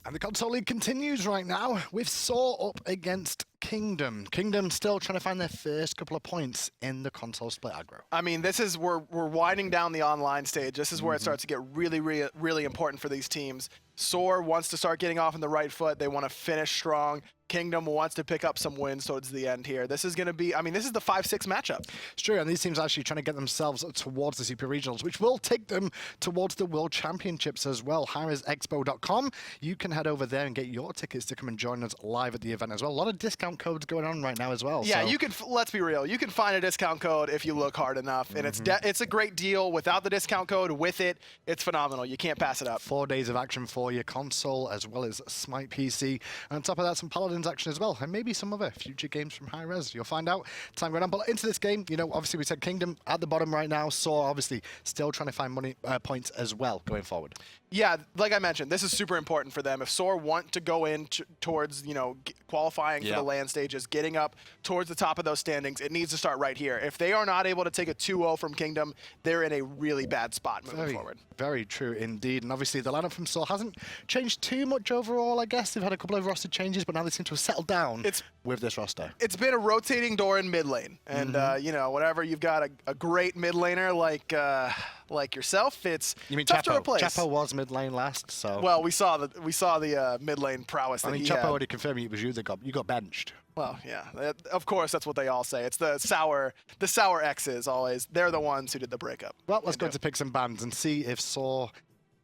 And the console league continues right now with SoaR up against Kingdom. Kingdom still trying to find their first couple of points in the console split aggro. I mean, this is we're winding down the online stage. This is where it starts to get really important for these teams. SoaR wants to start getting off on the right foot. They want to finish strong. Kingdom wants to pick up some wins towards the end here. This is going to be, I mean, this is the 5-6 matchup. It's true, and these teams are actually trying to get themselves towards the Super Regionals, which will take them towards the World Championships as well. hi-rezexpo.com. You can head over there and get your tickets to come and join us live at the event as well. A lot of discount codes going on right now as well. Yeah, so. you can, let's be real, you can find a discount code if you look hard enough, and it's a great deal. Without the discount code, with it, it's phenomenal. You can't pass it up. 4 days of action for your console as well as Smite PC. And on top of that, some Paladins action as well. And maybe some other future games from hi-rez. You'll find out. Time going on. But into this game, you know, obviously we said Kingdom at the bottom right now. SoaR obviously still trying to find money points as well going forward. Yeah, like I mentioned, this is super important for them. If SoaR want to go in towards, you know, qualifying for the LAN stages, getting up towards the top of those standings, it needs to start right here. If they are not able to take a 2-0 from Kingdom, they're in a really bad spot moving forward. Very true indeed. And obviously the lineup from SoaR hasn't changed too much overall, I guess. They've had a couple of roster changes, but now they seem to have settled down with this roster. It's been a rotating door in mid lane. And, you know, whenever you've got a great mid laner like yourself, it's tough to replace. Chapo was mid lane last, so. Well, we saw the mid lane prowess that he had. Chapo already confirmed it was you that got benched. Well, yeah, of course, that's what they all say. It's the sour X's always. They're the ones who did the breakup. Well, let's go to pick some bands and see if SoaR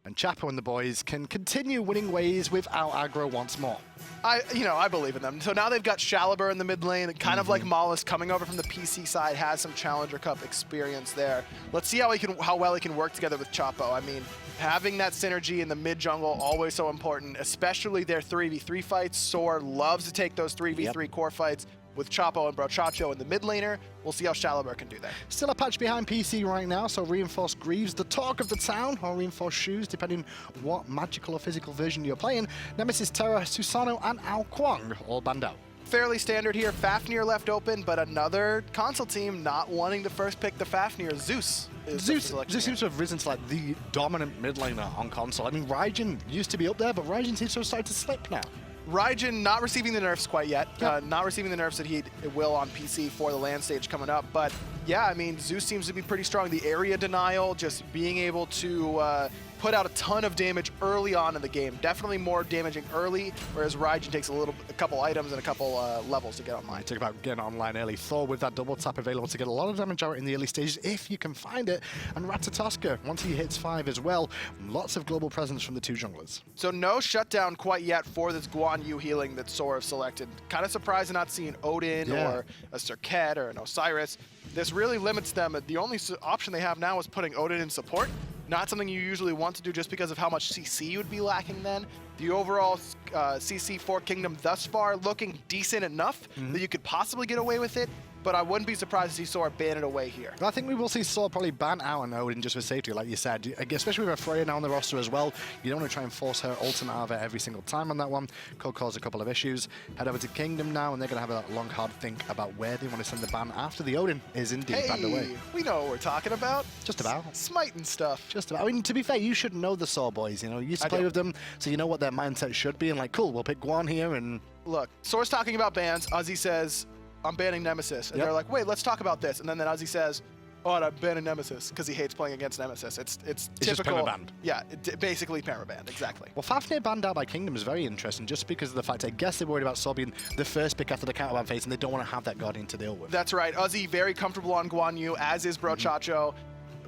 and Chapo and the boys can continue winning ways without aggro once more. I believe in them. So now they've got Shaliber in the mid lane, kind of like Mollis coming over from the PC side, has some Challenger Cup experience there. Let's see how well he can work together with Chapo. I mean, having that synergy in the mid jungle, always so important, especially their 3v3 fights. SoaR loves to take those 3v3 core fights with Chapo and Brochacho in the mid laner. We'll see how Shaliber can do that. Still a patch behind PC right now, so Reinforced Greaves, the talk of the town, or Reinforced Shoes, depending what magical or physical version you're playing. Nemesis Terra, Susano, and Ao Kwang all banned out. Fairly standard here. Fafnir left open, but another console team not wanting to first pick the Fafnir. Zeus seems to have risen to like the dominant mid laner on console. I mean, Raijin used to be up there, but Raijin seems to have started to slip now. Raijin not receiving the nerfs quite yet, not receiving the nerfs that he will on PC for the LAN stage coming up, but yeah, I mean, Zeus seems to be pretty strong. The area denial, just being able to put out a ton of damage early on in the game. Definitely more damaging early, whereas Raijin takes a couple items and a couple levels to get online. Talk about getting online early. Thor with that double tap available to get a lot of damage out in the early stages if you can find it. And Ratatoskr, once he hits 5 as well, lots of global presence from the two junglers. So no shutdown quite yet for this Guan Yu healing that SoaR have selected. Kind of surprised to not seeing Odin or a Serket or an Osiris. This really limits them. The only option they have now is putting Odin in support. Not something you usually want to do just because of how much CC you would be lacking then. The overall CC for Kingdom thus far looking decent enough that you could possibly get away with it, but I wouldn't be surprised to see SoaR ban it away here. I think we will see SoaR probably ban out an Odin just for safety, like you said, especially with a Freya now on the roster as well. You don't want to try and force her ultimate out of it every single time on that one. Could cause a couple of issues. Head over to Kingdom now, and they're going to have a long, hard think about where they want to send the ban after the Odin is indeed banned away. We know what we're talking about. Just about. Smite and stuff. Just about. I mean, to be fair, you should know the SoaR boys. You know, you used to play with them, so you know what their mindset should be. And like, cool, we'll pick Guan here and... Look, SoaR's talking about bans. Uzzy says, I'm banning Nemesis. And they're like, wait, let's talk about this. And then Uzzy says, oh, and I'm banning Nemesis because he hates playing against Nemesis. It's typical. Just permabanned. Yeah, basically permabanned, exactly. Well, Fafnir banned out by Kingdom is very interesting just because of the fact I guess they're worried about SoaR being the first pick after the counterban phase and they don't want to have that Guardian to deal with. That's right. Uzzy very comfortable on Guan Yu, as is Brochacho.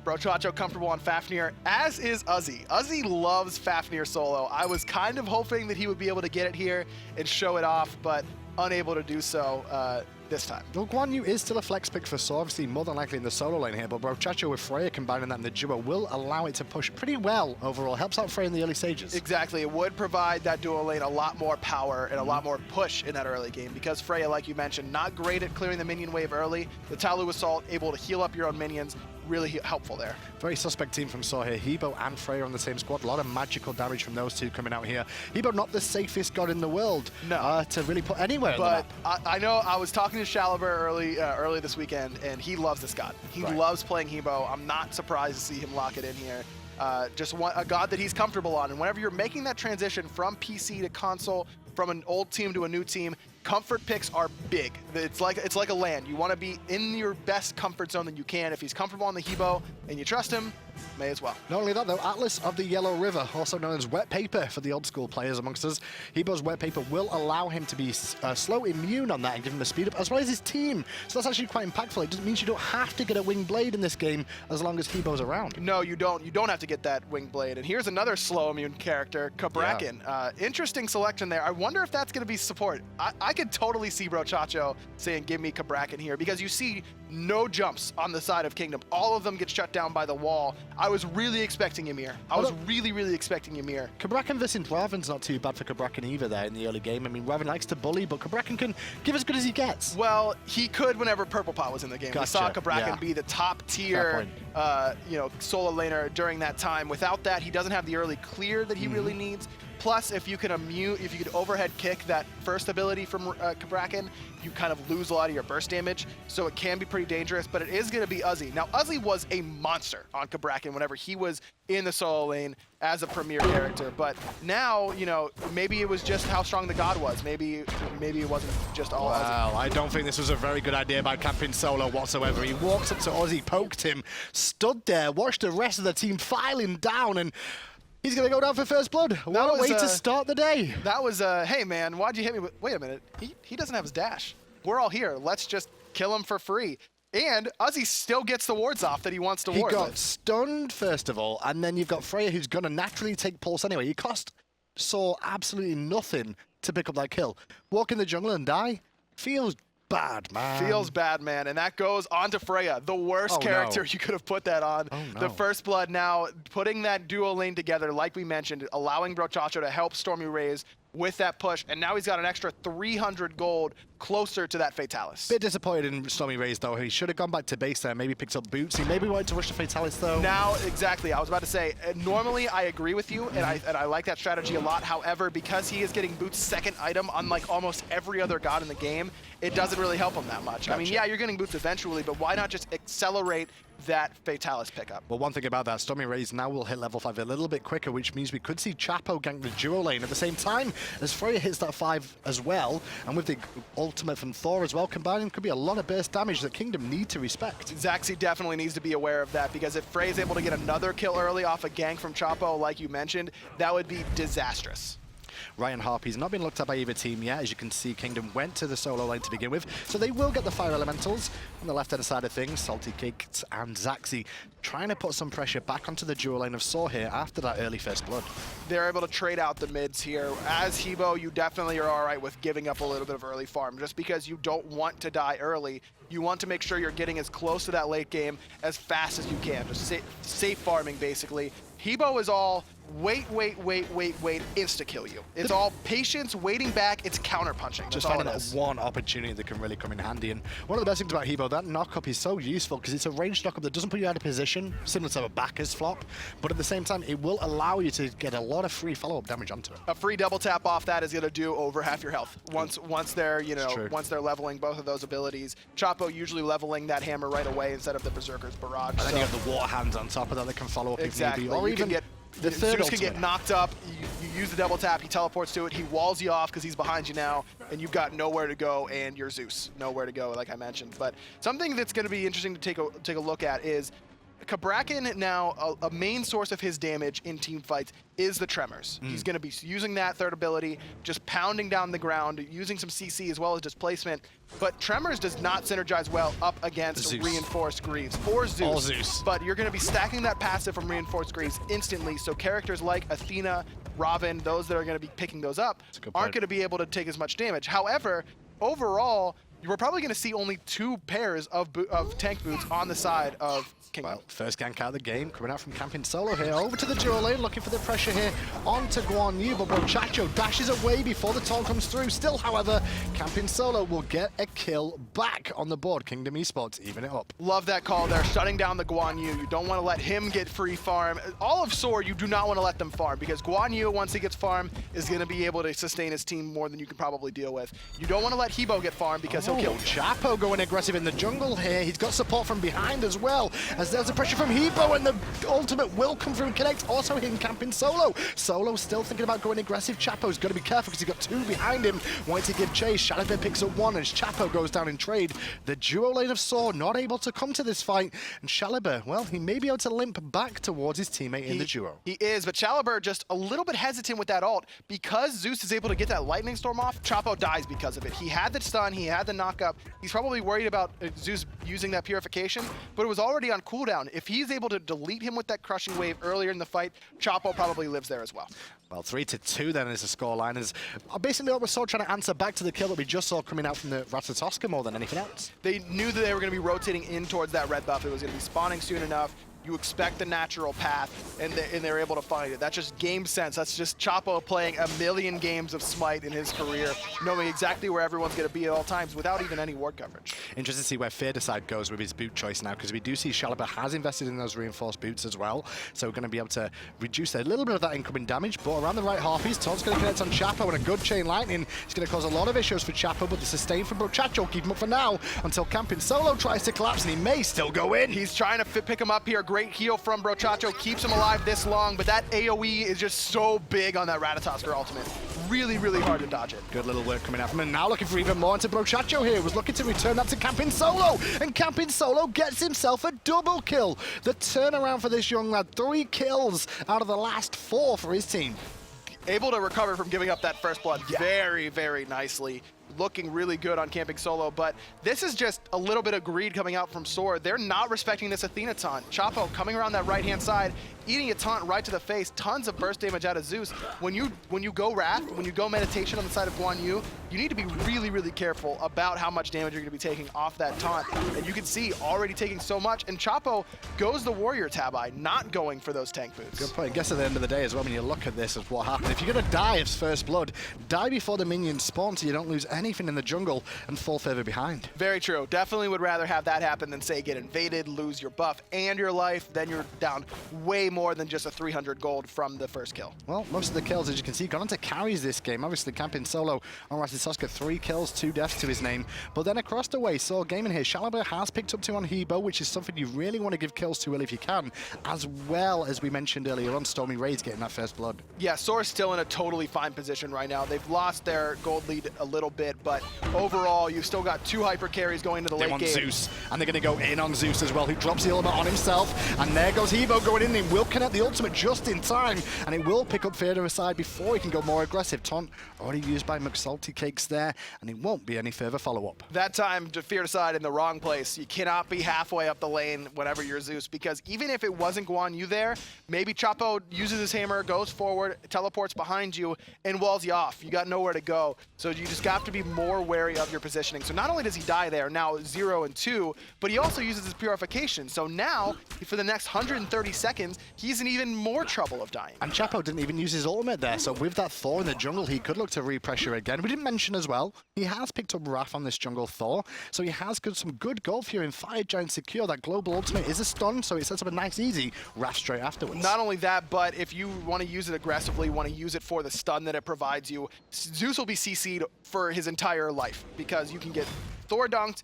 Brochacho comfortable on Fafnir, as is Uzzy. Uzzy loves Fafnir solo. I was kind of hoping that he would be able to get it here and show it off, but unable to do so this time. Well, Guan Yu is still a flex pick for SoaR, obviously more than likely in the solo lane here, but Brochacho with Freya combining that in the duo will allow it to push pretty well overall. Helps out Freya in the early stages. Exactly. It would provide that duo lane a lot more power and a lot more push in that early game because Freya, like you mentioned, not great at clearing the minion wave early. The Talu Assault, able to heal up your own minions, really helpful there. Very suspect team from SoaR here. Hebo and Freya on the same squad. A lot of magical damage from those two coming out here. Hebo not the safest god in the world to really put anywhere. But I know I was talking to Shaliber early this weekend, and he loves this god. He loves playing Hebo. I'm not surprised to see him lock it in here. just want a god that he's comfortable on. And whenever you're making that transition from PC to console, from an old team to a new team, comfort picks are big. It's like a land. You want to be in your best comfort zone that you can. If he's comfortable on the Hebo and you trust him, may as well. Not only that though, Atlas of the Yellow River, also known as Wet Paper for the old school players amongst us. Hebo's Wet Paper will allow him to be slow immune on that and give him a speed up, as well as his team. So that's actually quite impactful. It just means you don't have to get a Winged Blade in this game as long as Hebo's around. No, you don't. You don't have to get that Winged Blade. And here's another slow immune character, Cabrakan. Yeah. Interesting selection there. I wonder if that's going to be support. I could totally see JoltaK saying, give me Cabrakan here, because you see no jumps on the side of Kingdom. All of them get shut down by the wall. I was really expecting Ymir. I was really expecting Ymir. Cabrakan versus Raven's not too bad for Cabrakan either there in the early game. I mean, Raven likes to bully, but Cabrakan can give as good as he gets. Well, he could whenever Purple Pot was in the game. Gotcha. We saw Cabrakan be the top tier solo laner during that time. Without that, he doesn't have the early clear that he really needs. Plus, if you could overhead kick that first ability from Cabrakan, you kind of lose a lot of your burst damage, so it can be pretty dangerous, but it is going to be Uzzy. Now, Uzzy was a monster on Cabrakan whenever he was in the solo lane as a premier character, but now, you know, maybe it was just how strong the god was. Maybe it wasn't just all Uzzy. Well, I don't think this was a very good idea by camping solo whatsoever. He walked up to Uzzy, poked him, stood there, watched the rest of the team filing down, and he's going to go down for first blood. What a way to start the day. That was, hey man, why'd you hit me? Wait a minute, he doesn't have his dash. We're all here. Let's just kill him for free. And Uzzy still gets the wards off that he wants to ward. He got stunned, first of all, and then you've got Freya, who's going to naturally take pulse anyway. He cost SoaR absolutely nothing to pick up that kill. Walk in the jungle and die feels bad, man. Feels bad, man. And that goes on to Freya, the worst character you could have put that on. The first blood now, putting that duo lane together, like we mentioned, allowing JoltaK to help StormyRays with that push, and now he's got an extra 300 gold closer to that Fatalis. Bit disappointed in StormyRays though. He should have gone back to base there, maybe picked up boots. He maybe wanted to rush the Fatalis though. Now, exactly. I was about to say, normally I agree with you, and I like that strategy a lot. However, because he is getting boots second item, unlike almost every other god in the game, it doesn't really help him that much. Gotcha. I mean, yeah, you're getting boots eventually, but why not just accelerate that Fatalis pickup? Well, one thing about that, StormyRays now will hit level 5 a little bit quicker, which means we could see Chapo gank the duo lane at the same time as Freya hits that 5 as well, and with the ultimate from Thor as well, combining could be a lot of burst damage that Kingdom need to respect. Zachsy definitely needs to be aware of that, because if Freya's able to get another kill early off a gank from Chapo, like you mentioned, that would be disastrous. Ryan Harpy's not been looked at by either team yet. As you can see, Kingdom went to the solo lane to begin with, so they will get the fire elementals. On the left-hand side of things, SaltyCakes and Zachsy trying to put some pressure back onto the dual lane of SoaR here after that early first blood. They're able to trade out the mids here. As Hebo, you definitely are all right with giving up a little bit of early farm, just because you don't want to die early. You want to make sure you're getting as close to that late game as fast as you can. Just safe farming, basically. Hebo is all wait, insta-kill you. It's all patience, waiting back, it's counter-punching. Just finding that one opportunity that can really come in handy. And one of the best things about Hebo, that knock-up is so useful because it's a ranged knock-up that doesn't put you out of position, similar to a backers flop, but at the same time, it will allow you to get a lot of free follow-up damage onto it. A free double tap off that is going to do over half your health. Once they're, once they're leveling both of those abilities. Chapo usually leveling that hammer right away instead of the Berserker's Barrage. And then you have the Water Hands on top of that can follow up if need be. Or you even can get the third Zeus can get knocked up, you use the double tap, he teleports to it, he walls you off because he's behind you now, and you've got nowhere to go, and you're Zeus. Nowhere to go, like I mentioned. But something that's going to be interesting to take a look at is Cabrakan now, a main source of his damage in team fights is the Tremors. He's going to be using that third ability, just pounding down the ground, using some CC as well as displacement. But Tremors does not synergize well up against Zeus. Reinforced Greaves or Zeus. But you're going to be stacking that passive from Reinforced Greaves instantly, so characters like Athena, Raven, those that are going to be picking those up, aren't going to be able to take as much damage. However, overall, we're probably going to see only 2 pairs of tank boots on the side of Kingdom. Well, first gank out of the game, coming out from camping solo here, over to the dual lane, looking for the pressure here onto Guan, but JoltaK dashes away before the taunt comes through. Still, however, camping solo will get a kill back on the board. Kingdom Esports even it up. Love that call there, shutting down the Guan Yu. You don't want to let him get free farm. All of SoaR, you do not want to let them farm, because Guan Yu, once he gets farm, is going to be able to sustain his team more than you can probably deal with. You don't want to let Hebo get farm, because Auto kill. Chapo going aggressive in the jungle here. He's got support from behind as well, as there's a pressure from Hebo, and the ultimate will come through and connect. Also hidden camping Solo. Solo still thinking about going aggressive. Chapo's got to be careful because he's got two behind him. Wanting to give chase. Shalibur picks up one as Chapo goes down in trade. The duo lane of SoaR not able to come to this fight. And Shalibur, well, he may be able to limp back towards his teammate in the duo. He is, but Shalibur just a little bit hesitant with that ult. Because Zeus is able to get that lightning storm off, Chapo dies because of it. He had the stun, he had the knockup. He's probably worried about Zeus using that purification, but it was already on cooldown. If he's able to delete him with that crushing wave earlier in the fight, Chapo probably lives there as well. Well, 3-2 then is the scoreline. Is basically what we're sort of trying to answer back to the kill that we just saw coming out from the Ratatoskr more than anything else. They knew that they were going to be rotating in towards that red buff. It was going to be spawning soon enough. You expect the natural path, and they're able to find it. That's just game sense. That's just Chapo playing a million games of Smite in his career, knowing exactly where everyone's going to be at all times without even any ward coverage. Interesting to see where Fearedocide goes with his boot choice now, because we do see Shalibur has invested in those reinforced boots as well, so we're going to be able to reduce a little bit of that incoming damage, but around the right half-piece, Todd's going to connect on Chapo, and a good chain lightning is going to cause a lot of issues for Chapo, but the sustain from Brochacho keep him up for now until camping Solo tries to collapse, and he may still go in. He's trying to pick him up here. Great heal from Brochacho, keeps him alive this long, but that AoE is just so big on that Ratatoskr ultimate. Really, really hard to dodge it. Good little work coming out from him. Now looking for even more into Brochacho here. Was looking to return that to camping Solo, and camping Solo gets himself a double kill. The turnaround for this young lad, 3 kills out of the last 4 for his team. Able to recover from giving up that first blood very, very nicely. Looking really good on camping Solo, but this is just a little bit of greed coming out from SoaR. They're not respecting this Athena taunt. Chapo coming around that right-hand side, eating a taunt right to the face, tons of burst damage out of Zeus. When you go Wrath, when you go Meditation on the side of Guan, you need to be really, really careful about how much damage you're going to be taking off that taunt. And you can see already taking so much, and Chapo goes the Warrior Tabi, not going for those tank boots. Good point. I guess at the end of the day as well, when you look at this as what happened, if you're going to die as first blood, die before the minions spawn so you don't lose anything in the jungle and fall further behind. Very true. Definitely would rather have that happen than, say, get invaded, lose your buff and your life, then you're down way more than just a 300 gold from the first kill. Well, most of the kills, as you can see, gone on to carries this game. Obviously, camping Solo on Ratatoskr, 3 kills, 2 deaths to his name. But then across the way, SoaR Gaming here, Shalibur has picked up 2 on Hebo, which is something you really want to give kills to if you can, as well as we mentioned earlier on, StormyRays getting that first blood. Yeah, SoaR's still in a totally fine position right now. They've lost their gold lead a little bit, but overall, you've still got 2 hyper carries going into the late game. They want Zeus, and they're going to go in on Zeus as well, who drops the ultimate on himself, and there goes Hebo going in, and he will connect the ultimate just in time, and it will pick up Fearedocide before he can go more aggressive. Taunt already used by McSaltyCakes there, and it won't be any further follow-up. That time, Fearedocide in the wrong place. You cannot be halfway up the lane whenever you're Zeus, because even if it wasn't Guan Yu there, maybe Chapo uses his hammer, goes forward, teleports behind you, and walls you off. You got nowhere to go, so you just have to be more wary of your positioning. So not only does he die there, now 0 and 2, but he also uses his purification. So now, for the next 130 seconds, he's in even more trouble of dying. And Chapo didn't even use his ultimate there, so with that Thor in the jungle, he could look to repressure again. We didn't mention as well, he has picked up Wrath on this jungle Thor, so he has got some good gold here in Fire Giant secure. That global ultimate is a stun, so it sets up a nice, easy Wrath straight afterwards. Not only that, but if you want to use it aggressively, want to use it for the stun that it provides you, Zeus will be CC'd for his entire life, because you can get Thor dunked,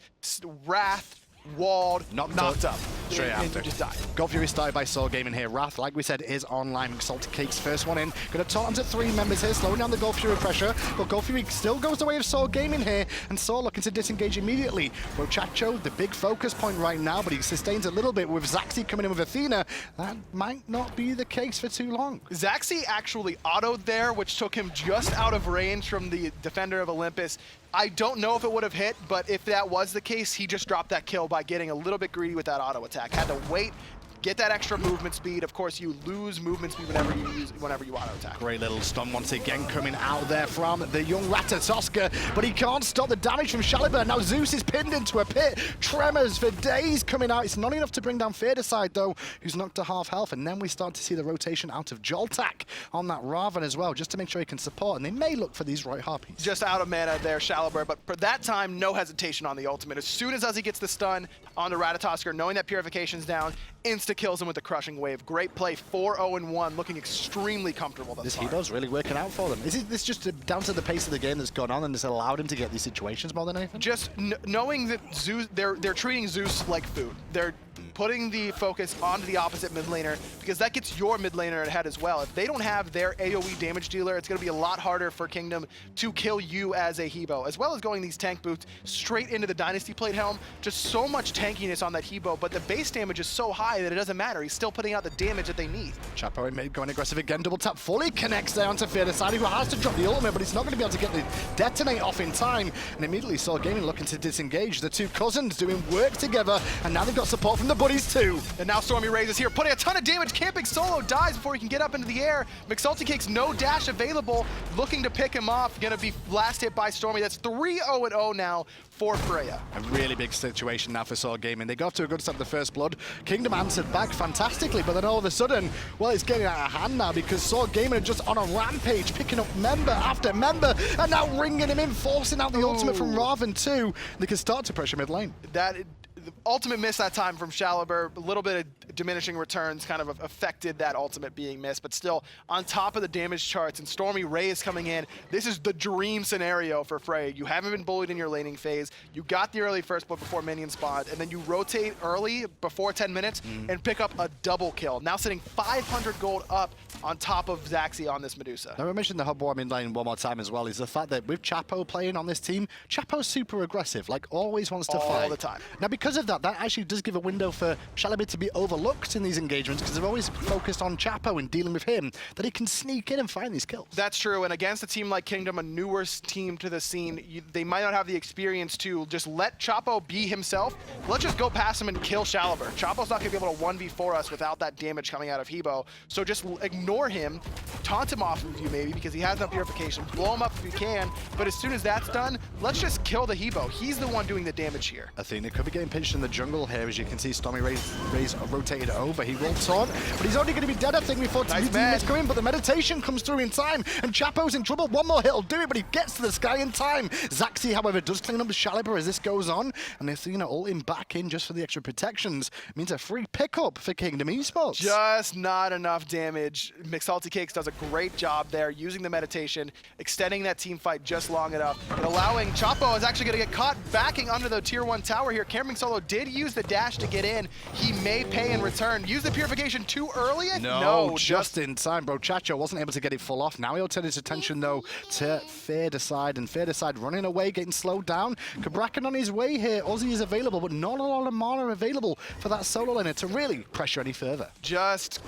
Wrath, walled, knocked up. Straight after. Just die. God Fury started by SoaR Gaming here. Wrath, like we said, is online. McSaltyCakes first one in. Going to taunt onto 3 members here, slowing down the God Fury pressure. But God Fury still goes the way of SoaR Gaming here, and SoaR looking to disengage immediately. Brochacho, the big focus point right now, but he sustains a little bit with Zachsy coming in with Athena. That might not be the case for too long. Zachsy actually autoed there, which took him just out of range from the Defender of Olympus. I don't know if it would have hit, but if that was the case, he just dropped that kill by getting a little bit greedy with that auto attack. Had to wait, get that extra movement speed. Of course, you lose movement speed whenever you auto attack. Great little stun once again coming out there from the young Ratatoskr, but he can't stop the damage from Shalibur. Now Zeus is pinned into a pit. Tremors for days coming out. It's not enough to bring down Fearedocide though, who's knocked to half health, and then we start to see the rotation out of JoltaK on that Ravana as well, just to make sure he can support, and they may look for these right harpies. Just out of mana there, Shalibur, but for that time, no hesitation on the ultimate. As soon as Uzzy gets the stun on the Ratatoskr, knowing that purification's down, instant insta-kills him with the crushing wave. Great play, 4-0-1, looking extremely comfortable thus far. This Hebo's really working out for them. Is this just down to the pace of the game that's gone on and it's allowed him to get these situations more than anything? Just knowing that Zeus, they're treating Zeus like food. They're putting the focus onto the opposite mid laner, because that gets your mid laner ahead as well. If they don't have their AoE damage dealer, it's going to be a lot harder for Kingdom to kill you as a Hebo, as well as going these tank boots straight into the Dynasty Plate Helm. Just so much tankiness on that Hebo, but the base damage is so high that it doesn't matter. He's still putting out the damage that they need. Chapo in mid going aggressive again, double tap fully connects there onto Fearedocide, who has to drop the ultimate, but he's not going to be able to get the detonate off in time, and immediately SoaR Gaming looking to disengage. The two cousins doing work together, and now they've got support from the buddies too. And now StormyRays is here, putting a ton of damage. Camping solo, dies before he can get up into the air. McSaltyCakes, no dash available, looking to pick him off. Gonna be last hit by Stormy. That's 3-0-0 now for Freya. A really big situation now for SoaR Gaming. They got off to a good start, the first blood. Kingdom answered back fantastically, but then all of a sudden, well, it's getting out of hand now, because SoaR Gaming are just on a rampage, picking up member after member, and now ringing him in, forcing out the ultimate from Ravana too. They can start to pressure mid lane. The ultimate miss that time from Shaliber, a little bit of diminishing returns kind of affected that ultimate being missed, but still on top of the damage charts, and StormyRays coming in. This is the dream scenario for Freya. You haven't been bullied in your laning phase. You got the early first blood before minion spawned, and then you rotate early before 10 minutes and pick up a double kill. Now sitting 500 gold up on top of Zachsy on this Medusa. Now, I mentioned the hub war mid lane one more time as well, is the fact that with Chapo playing on this team, Chapo's super aggressive, like always wants to fight. All the time. Now, because of that actually does give a window for Shaliber to be overlooked in these engagements, because they're always focused on Chapo and dealing with him, that he can sneak in and find these kills. That's true, and against a team like Kingdom, a newer team to the scene, they might not have the experience to just let Chapo be himself. Let's just go past him and kill Shaliber. Chapo's not going to be able to 1v4 us without that damage coming out of Hebo, so just ignore him, taunt him off of you maybe, because he has no purification, blow him up if you can, but as soon as that's done, let's just kill the Hebo. He's the one doing the damage here. Athena could be getting pinched in the jungle here, as you can see. StormyRays rotated over. He will taunt, but he's only going to be dead, I think, before his teammates come in. But the meditation comes through in time, and Chapo's in trouble. One more hit will do it, but he gets to the sky in time. Zachsy, however, does clean up with Shaliber as this goes on, and Athena ulting back in just for the extra protections. Means a free pickup for Kingdom Esports. Just not enough damage. McSaltyCakes does a great job there, using the meditation, extending that team fight just long enough, and allowing Chapo is actually going to get caught backing under the tier 1 tower here. Camping solo did use the dash to get in. He may pay in return. Use the purification too early? No, just in time. Bro, Chacho wasn't able to get it full off. Now he'll turn his attention, though, to Fearedocide, and Fearedocide running away, getting slowed down. Cabrakan on his way here. Uzzy is available, but not a lot of mana available for that solo laner to really pressure any further. Just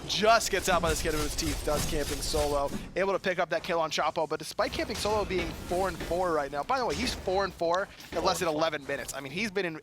gets out by the skin of his teeth, does Camping Solo. Able to pick up that kill on Chapo, but despite Camping Solo being 4-4 right now, by the way, he's 4-4 in less than 11 minutes. I mean, he's been in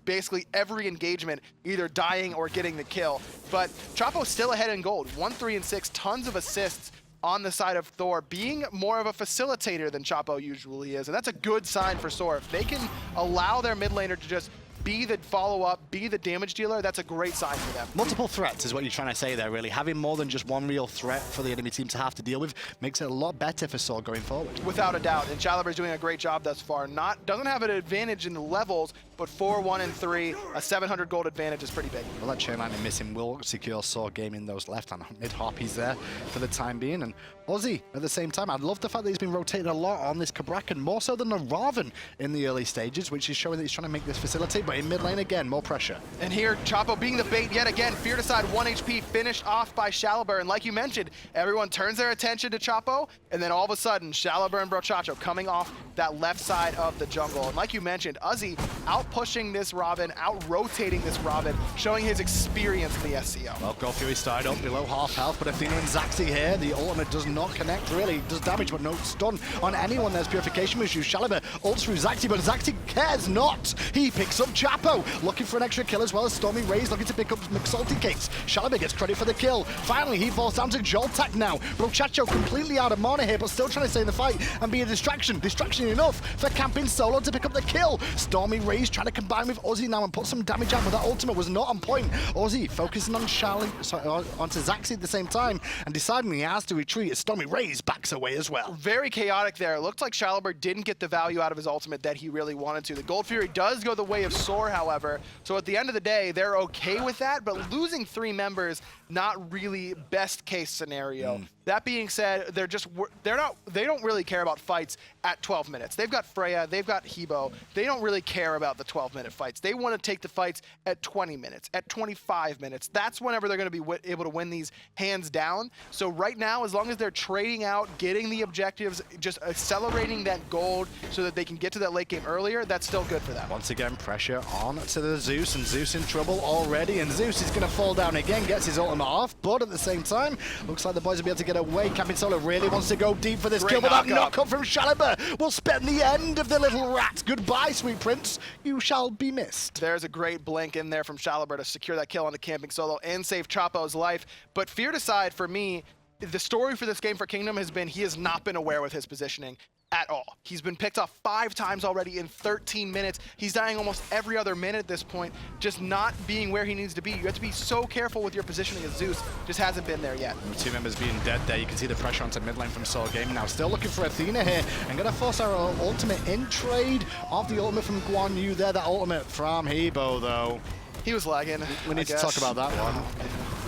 basically every engagement, either dying or getting the kill. But Chapo's still ahead in gold, 1-3-6, tons of assists on the side of Thor, being more of a facilitator than Chapo usually is, and that's a good sign for SoaR. If they can allow their mid laner to just be the follow-up, be the damage dealer, that's a great sign for them. Multiple threats is what you're trying to say there, really. Having more than just one real threat for the enemy team to have to deal with makes it a lot better for SoaR going forward. Without a doubt, and Shaliber's doing a great job thus far. Doesn't have an advantage in the levels, but 4-1-3, a 700 gold advantage is pretty big. Well, that chain line missing will secure SoaR Gaming those left and mid-hop. He's there for the time being, and Uzzy at the same time. I love the fact that he's been rotating a lot on this Cabrakan, more so than the Ravana in the early stages, which is showing that he's trying to make this facilitate, but in mid lane again, more pressure. And here, Chapo being the bait yet again. Fearedocide 1 HP, finished off by Shaliber, and like you mentioned, everyone turns their attention to Chapo, and then all of a sudden, Shaliber and Brochacho coming off that left side of the jungle. And like you mentioned, Uzzy out-pushing this Ravana, out-rotating this Ravana, showing his experience in the SCO. Well, Go Fury started up below half health, but Athena and Zachsy here, the ultimate does not connect really. Does damage, but no stun on anyone. There's purification issues. Shaliber ults through Zachsy, but Zachsy cares not. He picks up Chapo, looking for an extra kill, as well as StormyRays looking to pick up McSaltyCakes. Shaliber gets credit for the kill. Finally, he falls down to JoltaK now. Brochacho completely out of mana here, but still trying to stay in the fight and be a distraction. Distraction enough for Camping Solo to pick up the kill. StormyRays trying to combine with Uzzy now and put some damage out, but that ultimate was not on point. Uzzy focusing on onto Zachsy at the same time and deciding he has to retreat as StormyRays backs away as well. Very chaotic there. It looked like SoaR didn't get the value out of his ultimate that he really wanted to. The Gold Fury does go the way of SoaR, however, so at the end of the day, they're okay with that, but losing 3 members, not really best case scenario. That being said, they don't really care about fights at 12 minutes. They've got Freya, they've got Hebo. They don't really care about the 12-minute fights. They want to take the fights at 20 minutes, at 25 minutes. That's whenever they're going to be able to win these hands down. So right now, as long as they're trading out, getting the objectives, just accelerating that gold so that they can get to that late game earlier, that's still good for them. Once again, pressure on to the Zeus, and Zeus in trouble already, and Zeus is going to fall down again, gets his ultimate off, but at the same time, looks like the boys will be able to get away. Camping Solo really wants to go deep for this kill, but that knock-up from SoaR will spend the end of the little rat. Goodbye, sweet prince. You shall be missed. There's a great blink in there from SoaR to secure that kill on the Camping Solo and save Chapo's life. But Fearedocide, for me, the story for this game for Kingdom has been he has not been aware with his positioning at all. He's been picked off 5 times already in 13 minutes. He's dying almost every other minute at this point, just not being where he needs to be. You have to be so careful with your positioning as Zeus. Just hasn't been there yet. The 2 members being dead there. You can see the pressure onto mid lane from SoaR Gaming now. Still looking for Athena here and going to force our ultimate in trade of the ultimate from Guan Yu there. That ultimate from Hebo, though. He was lagging. We need to talk about that one.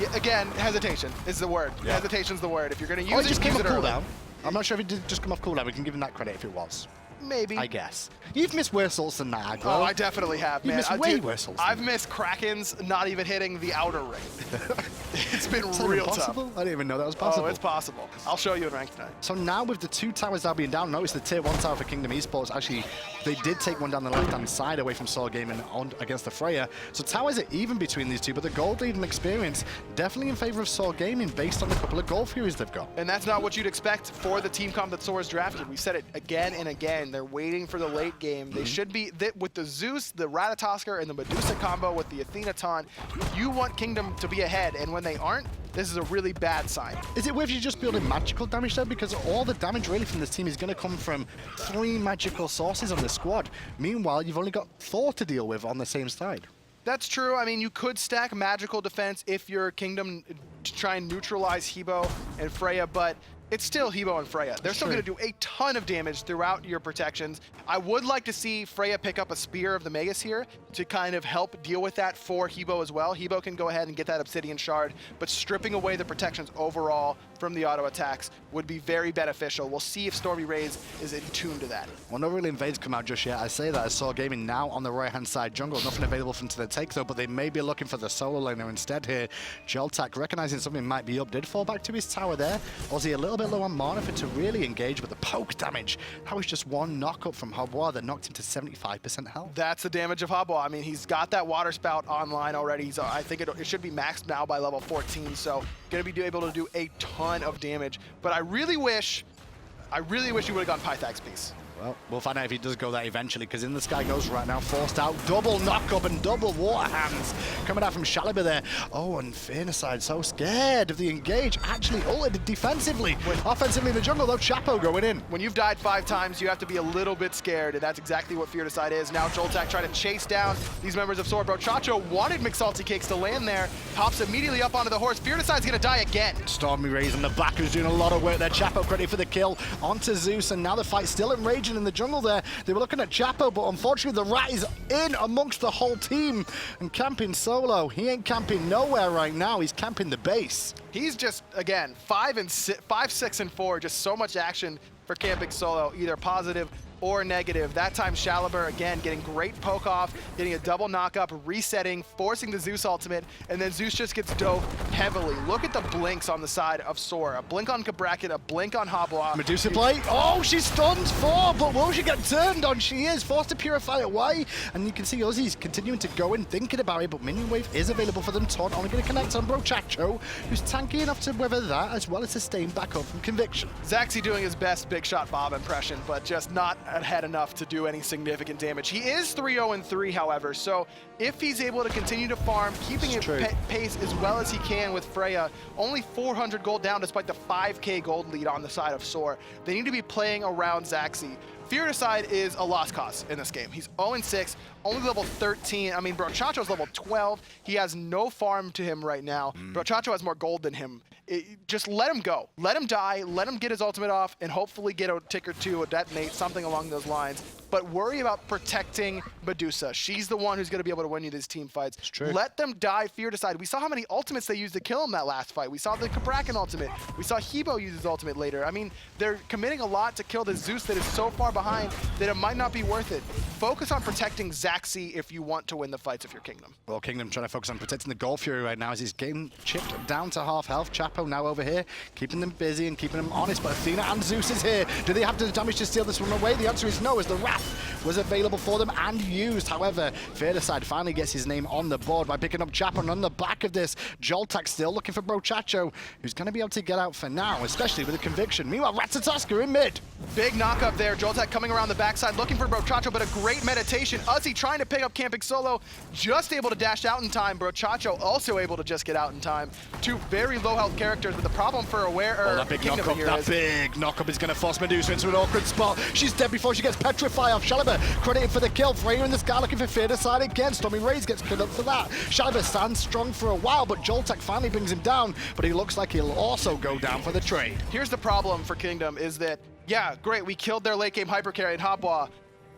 Yeah, again, hesitation is the word. Yeah. Hesitation's the word. If you're going to use it, use it early. I'm not sure if it did just come off cooldown. We can give him that credit if it was. Maybe. I guess. You've missed worse ults than that, Oh, I definitely have, man. You've missed way worse ults. I've missed Krakens not even hitting the outer ring. It's been real tough. I didn't even know that was possible. Oh, it's possible. I'll show you in ranked tonight. So now with the 2 towers now being down, notice the tier 1 tower for Kingdom Esports. Actually, they did take one down the left-hand side away from SoaR Gaming on against the Freya. So towers are even between these two, but the gold lead and experience definitely in favor of SoaR Gaming based on the couple of gold furies they've got. And that's not what you'd expect for the team comp that SoaR's drafted. We said it again and again. They're waiting for the late game. They should be, with the Zeus, the Ratatoskr, and the Medusa combo with the Athena taunt, you want Kingdom to be ahead, and when they aren't, this is a really bad sign. Is it worth you just building magical damage though? Because all the damage really from this team is going to come from 3 magical sources on the squad. Meanwhile, you've only got Thor to deal with on the same side. That's true. I mean, you could stack magical defense if you're Kingdom to try and neutralize Hebo and Freya, but it's still Hebo and Freya. They're still going to do a ton of damage throughout your protections. I would like to see Freya pick up a Spear of the Magus here to kind of help deal with that for Hebo as well. Hebo can go ahead and get that Obsidian Shard, but stripping away the protections overall from the auto attacks would be very beneficial. We'll see if StormyRays is in tune to that. Well, no real invades come out just yet. I say that as SoaR Gaming now on the right-hand side jungle. Nothing available for them to take though, but they may be looking for the solo laner instead here. JoltaK, recognizing something might be up, did fall back to his tower there. Uzzy a little bit low on mana for to really engage with the poke damage. That was just one knock-up from Hobwa that knocked him to 75% health. That's the damage of Hobwa. I mean, he's got that water spout online already. So I think it should be maxed now by level 14. So going to be able to do a ton of damage. But I really wish you would have gone Pythax piece. Well, we'll find out if he does go that eventually, because in the sky goes right now, forced out, double knock-up and double water hands coming out from SoaR there. Oh, and Fearedocide so scared of the engage, actually ulted defensively. Offensively in the jungle, though, Chapo going in. When you've died 5 times, you have to be a little bit scared, and that's exactly what Fearedocide is. Now JoltaK trying to chase down these members of SoaR. Chacho wanted McSaltyCakes to land there, hops immediately up onto the horse. Fearedocide's gonna die again. StormyRays in the back who's doing a lot of work there. Chapo ready for the kill onto Zeus, and now the fight's still enraging in the jungle there. They were looking at Chapo, but unfortunately the rat is in amongst the whole team and camping solo. He ain't camping nowhere right now. He's camping the base. He's just, again, 5, 6, and 4. Just so much action for camping solo, either positive or negative. That time SoaR, again, getting great poke off, getting a double knock-up, resetting, forcing the Zeus ultimate, and then Zeus just gets dove heavily. Look at the blinks on the side of SoaR. A blink on Cabrakan, a blink on Hobwa. Medusa play. Oh, she stuns 4, but will she get turned on? She is forced to purify away, and you can see Uzzy's continuing to go in, thinking about it, but Minion Wave is available for them. Taunt only going to connect on Chacho, who's tanky enough to weather that, as well as sustain back up from Conviction. Zachsy doing his best Big Shot Bob impression, but just not had enough to do any significant damage. He is 3-0-3, however, so if he's able to continue to farm, keeping it pace as well as he can with Freya, only 400 gold down despite the 5k gold lead on the side of SoaR. They need to be playing around Zachsy. Fearedocide is a lost cause in this game. He's 0-6, only level 13. I mean, Brochacho's level 12. He has no farm to him right now. Brochacho has more gold than him. Just let him go. Let him die, let him get his ultimate off, and hopefully get a tick or two, a detonate, something along those lines. But worry about protecting Medusa. She's the one who's going to be able to win you these team fights. It's true. Let them die, Fearedocide. We saw how many ultimates they used to kill him that last fight. We saw the Cabrakan ultimate. We saw Hebo use his ultimate later. I mean, they're committing a lot to kill the Zeus that is so far behind that it might not be worth it. Focus on protecting Zachsy if you want to win the fights of your kingdom. Well, Kingdom trying to focus on protecting the Gold Fury right now as he's getting chipped down to half health. Chapo now over here, keeping them busy and keeping them honest, but Athena and Zeus is here. Do they have the damage to steal this one away? The answer is no, as the Wrath was available for them and used. However, Fearedocide finally gets his name on the board by picking up Chapo, and on the back of this, JoltaK still looking for Brochacho, who's going to be able to get out for now, especially with the conviction. Meanwhile, Ratatoskr in mid. Big knockup there. JoltaK coming around the backside, looking for Brochacho, but a great meditation. Uzzy trying to pick up camping solo, just able to dash out in time. Brochacho also able to just get out in time. Two very low health characters, but the problem for that big knockup is going to force Medusa into an awkward spot. She's dead before she gets Petrify off. Shaliber credited for the kill. Freya in the sky looking for Fearedocide again. StormyRays gets killed up for that. Shaliber stands strong for a while, but JoltaK finally brings him down, but he looks like he'll also go down for the trade. Here's the problem for Kingdom is that, yeah, great, we killed their late game hypercarry and Hobwa.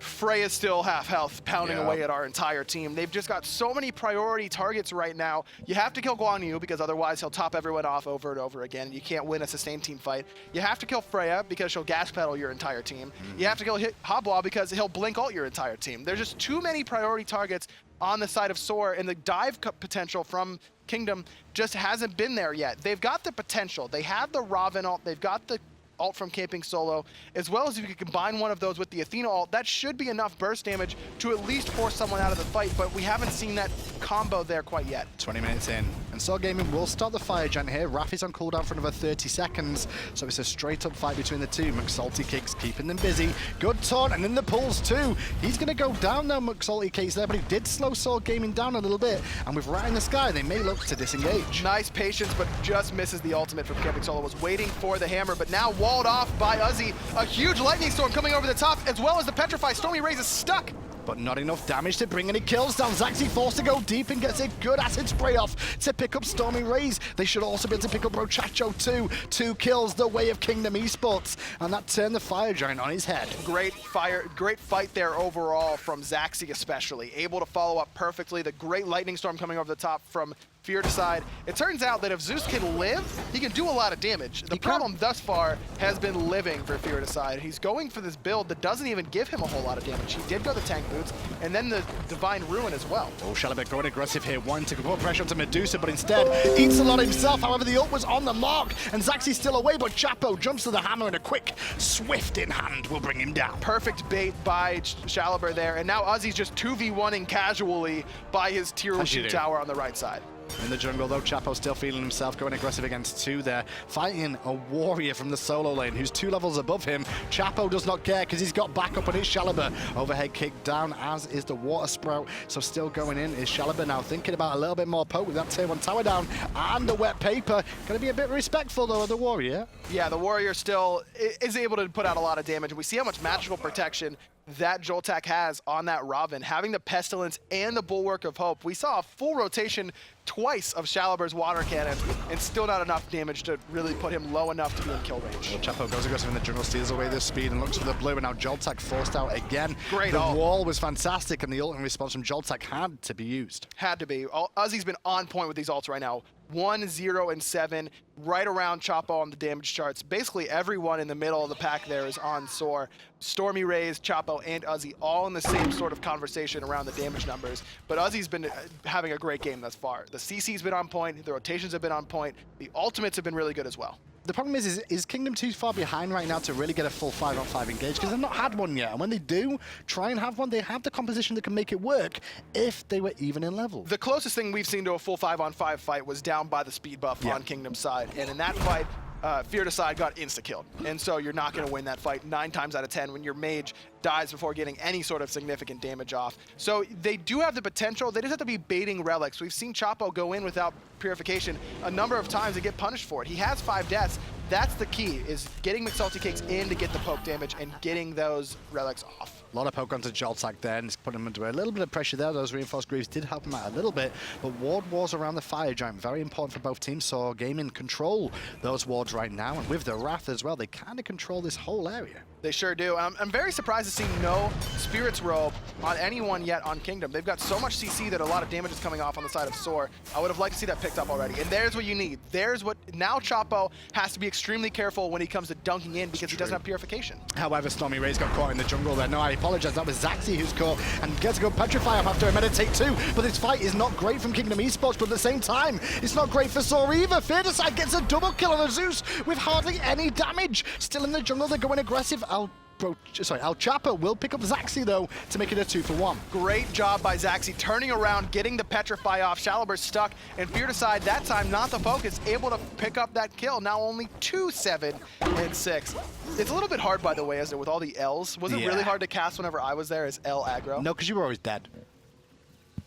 Freya's still half health, pounding away at our entire team. They've just got so many priority targets right now. You have to kill Guan because otherwise he'll top everyone off over and over again. You can't win a sustained team fight. You have to kill Freya because she'll gas pedal your entire team. You have to kill Hobwa because he'll blink ult your entire team. There's just too many priority targets on the side of SoaR, and the dive potential from Kingdom just hasn't been there yet. They've got the potential. They have the Ravana ult. They've got the ult from camping solo, as well as if you can combine one of those with the Athena ult, that should be enough burst damage to at least force someone out of the fight, but we haven't seen that combo there quite yet. 20 minutes in, and SoaR Gaming will start the fire giant here. Raph is on cooldown for another 30 seconds, so it's a straight up fight between the two. McSaltyCakes keeping them busy. Good taunt, and in the pulls too. He's gonna go down now, McSaltyCakes there, but he did slow SoaR Gaming down a little bit, and with Rat in the sky, they may look to disengage. Nice patience, but just misses the ultimate from camping solo. Was waiting for the hammer, but now walled off by Uzzy. A huge lightning storm coming over the top, as well as the Petrify. StormyRays is stuck. But not enough damage to bring any kills down. Zachsy forced to go deep and gets a good acid spray off to pick up StormyRays. They should also be able to pick up Brochacho too. 2 kills, the way of Kingdom Esports. And that turned the fire giant on his head. Great fight there overall from Zachsy especially. Able to follow up perfectly. The great lightning storm coming over the top from Fearedocide. It turns out that if Zeus can live, he can do a lot of damage. The problem thus far has been living for Fearedocide. He's going for this build that doesn't even give him a whole lot of damage. He did go the tank boots, and then the Divine Ruin as well. Oh, Shaliber going aggressive here, wanting to put pressure onto Medusa, but instead eats a lot himself. However, the ult was on the mark, and Zachsy's still away, but Chapo jumps to the hammer, and a quick swift in hand will bring him down. Perfect bait by Shaliber there, and now Uzzy's just 2v1ing casually by his tier 2 tower on the right side. In the jungle, though, Chapo still feeling himself, going aggressive against 2 there, fighting a warrior from the solo lane who's 2 levels above him. Chapo does not care because he's got backup on his Shaliber. Overhead kick down, as is the water sprout. So still going in is Shaliber now, thinking about a little bit more poke with that tier 1 tower down and the wet paper. Going to be a bit respectful, though, of the warrior. Yeah, the warrior still is able to put out a lot of damage. We see how much magical protection that JoltaK has on that Ravana, having the Pestilence and the Bulwark of Hope. We saw a full rotation twice of Shaliber's water cannon, and still not enough damage to really put him low enough to be in kill range. Well, Chapo goes aggressive in the jungle, steals away the speed and looks for the blue, and now JoltaK forced out again. Great The ult. wall was fantastic, and the ult in response from JoltaK had to be used. Had to be. Uzzy's been on point with these ults right now. 1, 0, and 7, right around Chapo on the damage charts. Basically everyone in the middle of the pack there is on SoaR. StormyRays, Chapo, and Uzzy all in the same sort of conversation around the damage numbers. But Uzzy's been having a great game thus far. The CC's been on point, the rotations have been on point, the ultimates have been really good as well. The problem is Kingdom too far behind right now to really get a full 5-on-5 engage, because they've not had one yet. And when they do try and have one, they have the composition that can make it work if they were even in level. The closest thing we've seen to a full 5-on-5 fight was down by the speed buff on Kingdom's side. And in that fight, Fearedocide got insta-killed. And so you're not going to win that fight 9 times out of 10 when your mage dies before getting any sort of significant damage off. So they do have the potential. They just have to be baiting relics. We've seen Chapo go in without purification a number of times and get punished for it. He has 5 deaths. That's the key, is getting McSaltyCakes in to get the poke damage and getting those relics off. A lot of poke onto JoltaK there, and it's putting him under a little bit of pressure there. Those reinforced greaves did help him out a little bit, but ward wars around the fire giant, very important for both teams. SoaR Gaming control those wards right now, and with the Wrath as well, they kind of control this whole area. They sure do. I'm very surprised to see no Spirit's Robe on anyone yet on Kingdom. They've got so much CC that a lot of damage is coming off on the side of SoaR. I would have liked to see that picked up already. And there's what you need. There's what, now Chapo has to be extremely careful when he comes to dunking in because he doesn't have purification. However, StormyRays got caught in the jungle there. No, I apologize. That was Zachsy who's caught and gets a good petrify off after a meditate too. But this fight is not great from Kingdom Esports, but at the same time, it's not great for SoaR either. Fearedocide gets a double kill on a Zeus with hardly any damage. Still in the jungle, they're going aggressive. ELSoaRchapo will pick up Zachsy though to make it a 2-for-1. Great job by Zachsy, turning around, getting the petrify off. Shalaber's stuck, and Fearedocide, that time not the focus, able to pick up that kill. Now only 2, 7, and 6. It's a little bit hard, by the way, isn't it, with all the L's? Was it really hard to cast whenever I was there as L aggro? No, because you were always dead.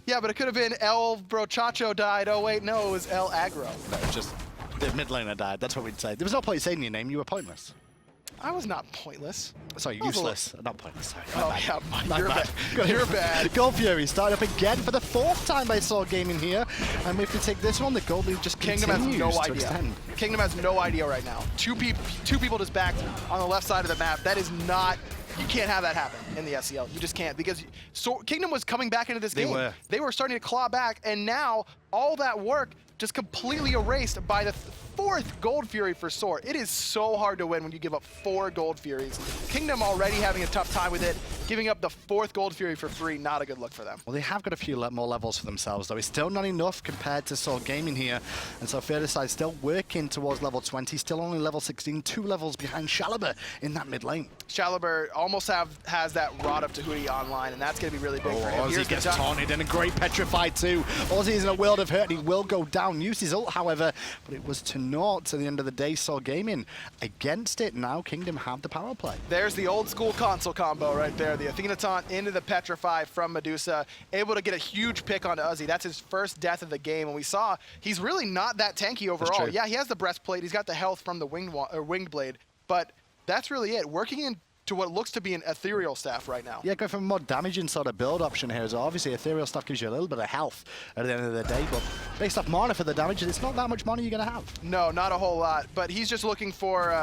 Yeah, but it could have been El Brochacho died. Oh wait, no, it was El aggro. No, it's just the mid laner died. That's what we'd say. There was no point saying your name. You were pointless. I was not pointless. Sorry, useless. Not pointless. Sorry. You're bad. You're bad. Gold Fury started up again for the 4th time by SoaR Gaming here. And if we take this one, the gold lead just Kingdom has no idea. Extend. Kingdom has no idea right now. Two people just backed on the left side of the map. That is not... You can't have that happen in the SEL. You just can't, because Kingdom was coming back into this game. They were starting to claw back, and now all that work just completely erased by the 4th Gold Fury for SoaR. It is so hard to win when you give up 4 Gold Furies. Kingdom already having a tough time with it. Giving up the 4th Gold Fury for free, not a good look for them. Well, they have got a few more levels for themselves, though. It's still not enough compared to SoaR Gaming here. And so Fearedocide still working towards level 20, still only level 16, 2 levels behind Shalaber in that mid lane. Shalaber almost has that Rod of Tahuti online, and that's going to be really big for him. Uzzy gets taunted and a great petrified too. Uzzy is in a world of hurt, and he will go down. Use his ult, however, but it was to naught at the end of the day. SoaR Gaming against it. Now Kingdom have the power play. There's the old school console combo right there. The Athena taunt into the petrify from Medusa, able to get a huge pick onto Uzzy. That's his first death of the game, and we saw he's really not that tanky overall. Yeah, he has the breastplate, he's got the health from the winged blade, but that's really it. Working into what looks to be an ethereal staff right now. Yeah, go for a more damaging sort of build option here. So obviously ethereal stuff gives you a little bit of health at the end of the day, but based off mana for the damage, it's not that much mana you're gonna have. No, not a whole lot. But he's just looking for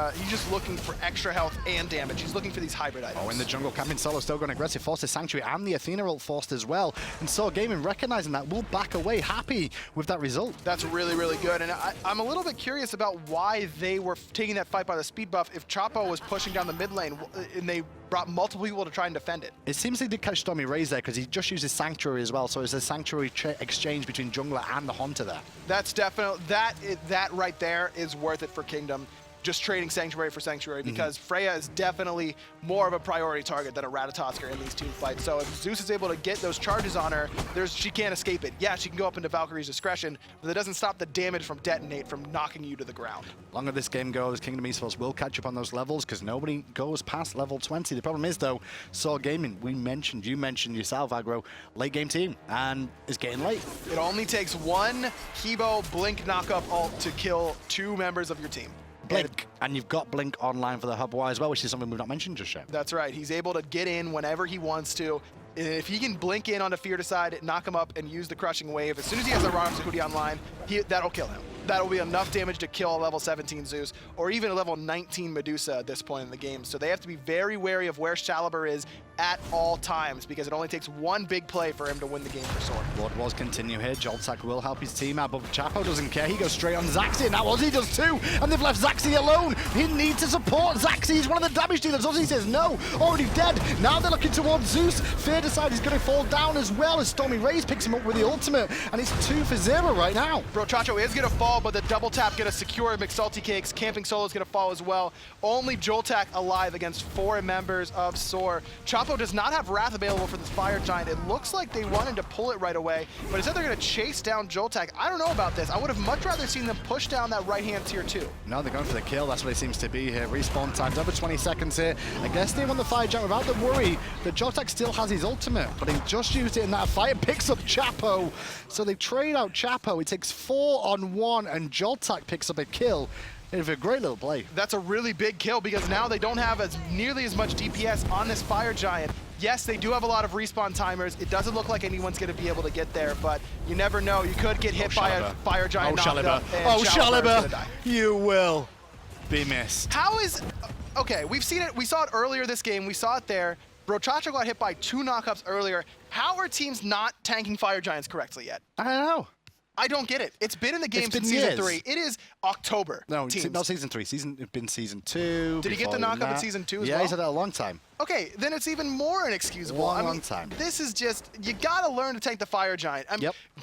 extra health and damage. He's looking for these hybrid items. Oh, in the jungle, camping solo still going aggressive, forced the Sanctuary and the Athena ult forced as well. And SoaR Gaming recognizing that will back away, happy with that result. That's really, really good. And I'm a little bit curious about why they were taking that fight by the speed buff if Chapo was pushing down the mid lane and they brought multiple people to try and defend it. It seems they did catch StormyRays there because he just uses Sanctuary as well, so it's a Sanctuary exchange between jungler and the Hunter there. That's definitely, that right there is worth it for Kingdom. Just trading Sanctuary for Sanctuary, because Freya is definitely more of a priority target than a Ratatoskr in these team fights. So if Zeus is able to get those charges on her, she can't escape it. Yeah, she can go up into Valkyrie's discretion, but it doesn't stop the damage from detonate from knocking you to the ground. Longer this game goes, Kingdom Esports will catch up on those levels because nobody goes past level 20. The problem is though, SoaR Gaming, you mentioned yourself, Aggro, late game team, and it's getting late. It only takes one Hebo Blink knockup ult to kill 2 members of your team. Blink, and you've got Blink online for the hub Y as well, which is something we've not mentioned just yet. That's right. He's able to get in whenever he wants to. If he can blink in onto Fearedocide, knock him up, and use the crushing wave, as soon as he has a Ravana Tahuti online, that'll kill him. That'll be enough damage to kill a level 17 Zeus, or even a level 19 Medusa at this point in the game. So they have to be very wary of where Shalaber is at all times, because it only takes one big play for him to win the game for SoaR. Blood Wars continue here. JoltaK will help his team out, but Chapo doesn't care. He goes straight on Zachsy, and now Uzzy does too, and they've left Zachsy alone. He needs to support Zachsy. He's one of the damage dealers. Uzzy says no, already dead. Now they're looking towards Zeus. Fearedocide is going to fall down as well as StormyRays picks him up with the ultimate, and it's 2-for-0 right now. Brochacho is going to fall well, but the double tap gonna secure McSaltyCakes. Camping Solo's gonna fall as well. Only JoltaK alive against 4 members of SoaR. Chapo does not have Wrath available for this Fire Giant. It looks like they wanted to pull it right away, but instead they're gonna chase down JoltaK. I don't know about this. I would have much rather seen them push down that right-hand tier 2. No, they're going for the kill. That's what it seems to be here. Respawn time's over 20 seconds here. I guess they want the Fire Giant without the worry that JoltaK still has his ultimate, but he just used it in that fight and picks up Chapo. So they trade out Chapo. It takes 4-on-1, and JoltaK picks up a kill. It's a great little play. That's a really big kill because now they don't have nearly as much DPS on this Fire Giant. Yes, they do have a lot of respawn timers. It doesn't look like anyone's going to be able to get there, but you never know. You could get hit by a Fire Giant knocked up, and Shaliber, you will be missed. How is... Okay, we've seen it. We saw it earlier this game. We saw it there. Brochacho got hit by 2 knockups earlier. How are teams not tanking Fire Giants correctly yet? I don't know. I don't get it. It's been in the game since season 3. It is October. No, not season 3. It's been season 2. Did he get the knockup in season 2 as well? Yeah, he's had that a long time. Okay, then it's even more inexcusable. Long time. This is just, you gotta learn to tank the Fire Giant.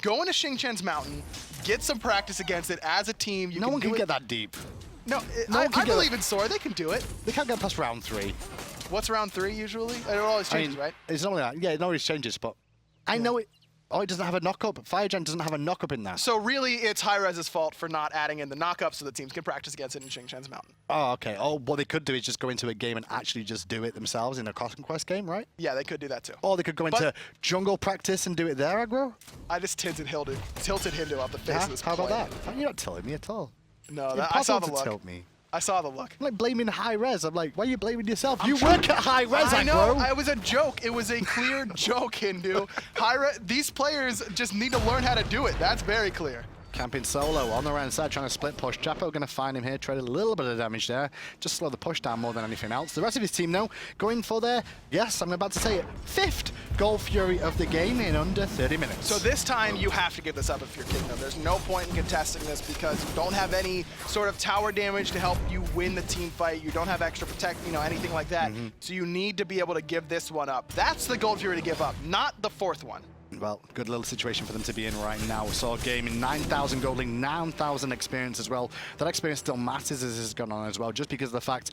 Go into Xingchen's Mountain, get some practice against it as a team. No one can get that deep. No, I believe in SoaR. They can do it. They can't get past round 3. What's round 3 usually? It always changes, right? It's not like that. Yeah, it always changes, but I know it. Oh, it doesn't have a knockup. Fire Giant doesn't have a knockup in there. So really, it's hi-rez's fault for not adding in the knockup so the teams can practice against it in Xingchen's Mountain. Oh, okay. Oh, what they could do is just go into a game and actually just do it themselves in a Conquest game, right? Yeah, they could do that too. Or they could go into jungle practice and do it there, aggro. I just tilted Hindu off the face of this How about that? You're not tilting me at all. No, I saw the look. Tilt me. I saw the look. I'm like blaming hi-rez. I'm like, why are you blaming yourself? You work at hi-rez, I know. It was a joke. It was a clear joke, Hindu. These players just need to learn how to do it. That's very clear. Camping Solo on the right side, trying to split push. Chapo going to find him here, trade a little bit of damage there. Just slow the push down more than anything else. The rest of his team, though, going for their, yes, I'm about to say it, 5th Gold Fury of the game in under 30 minutes. So this time, you have to give this up if you're Kingdom. There's no point in contesting this because you don't have any sort of tower damage to help you win the team fight. You don't have extra protect, anything like that. So you need to be able to give this one up. That's the Gold Fury to give up, not the 4th one. Well, good little situation for them to be in right now. SoaR Gaming, 9,000 golding, 9,000 experience as well. That experience still matters as this has gone on as well, just because of the fact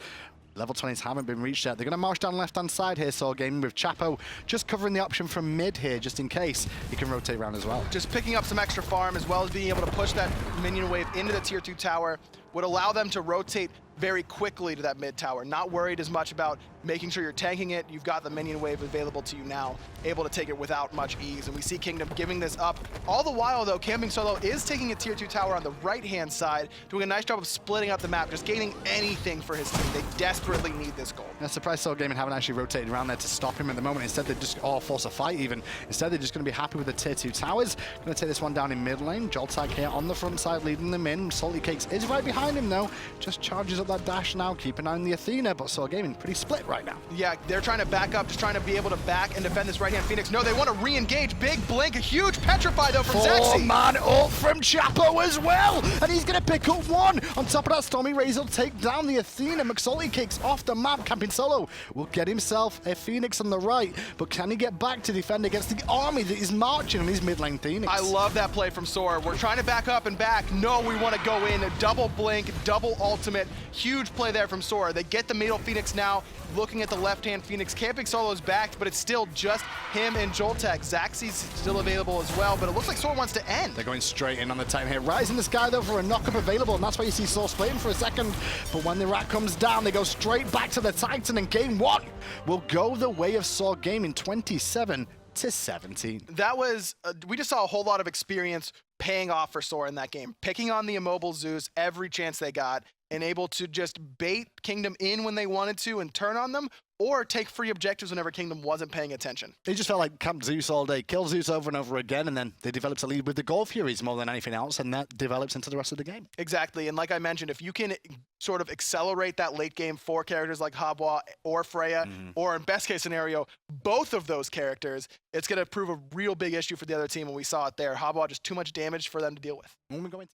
level 20s haven't been reached yet. They're going to march down left-hand side here, SoaR Gaming, with Chapo just covering the option from mid here, just in case he can rotate around as well. Just picking up some extra farm, as well as being able to push that minion wave into the tier 2 tower, would allow them to rotate very quickly to that mid tower. Not worried as much about making sure you're tanking it. You've got the minion wave available to you now, able to take it without much ease. And we see Kingdom giving this up. All the while, though, Camping Solo is taking a tier 2 tower on the right-hand side, doing a nice job of splitting up the map, just gaining anything for his team. They desperately need this goal. I'm surprised SoaR Gaming haven't actually rotated around there to stop him at the moment. Instead, they're just, force a fight even. Instead, they're just going to be happy with the tier 2 towers. Going to take this one down in mid lane. JoltaK here on the front side, leading them in. McSaltyCakes is right behind him, though. Just charges up that dash now. Keep an eye on the Athena, but SoaR Gaming pretty split right now. Yeah, they're trying to back up, just trying to be able to back and defend this right-hand Phoenix. No, they want to re-engage. Big blink, a huge petrify, though, from Zachsy. 4-man ult from Chapo as well, and he's going to pick up one. On top of that, StormyRays will take down the Athena. McSaltyCakes off the map. Camping Solo will get himself a Phoenix on the right, but can he get back to defend against the army that is marching on his mid-lane Phoenix? I love that play from SoaR. We're trying to back up and back. No, we want to go in. Double blink, double ultimate. Huge play there from SoaR. They get the middle Phoenix now, looking at the left-hand Phoenix. Camping Solo's backed, but it's still just him and JoltaK. Zachsy's still available as well, but it looks like SoaR wants to end. They're going straight in on the Titan here. Rise in the sky, though, for a knockup available, and that's why you see SoaR splitting for a second. But when the rat comes down, they go straight back to the Titan, and game 1 will go the way of SoaR Gaming, 27-17. That was, we just saw a whole lot of experience paying off for SoaR in that game. Picking on the immobile Zeus every chance they got, and able to just bait Kingdom in when they wanted to and turn on them, or take free objectives whenever Kingdom wasn't paying attention. They just felt like camp Zeus all day, kill Zeus over and over again, and then they developed a lead with the Gold Furies more than anything else, and that develops into the rest of the game. Exactly, and like I mentioned, if you can sort of accelerate that late game for characters like Habwa or Freya, or in best case scenario, both of those characters, it's going to prove a real big issue for the other team, and we saw it there. Habwa just too much damage for them to deal with. When we go into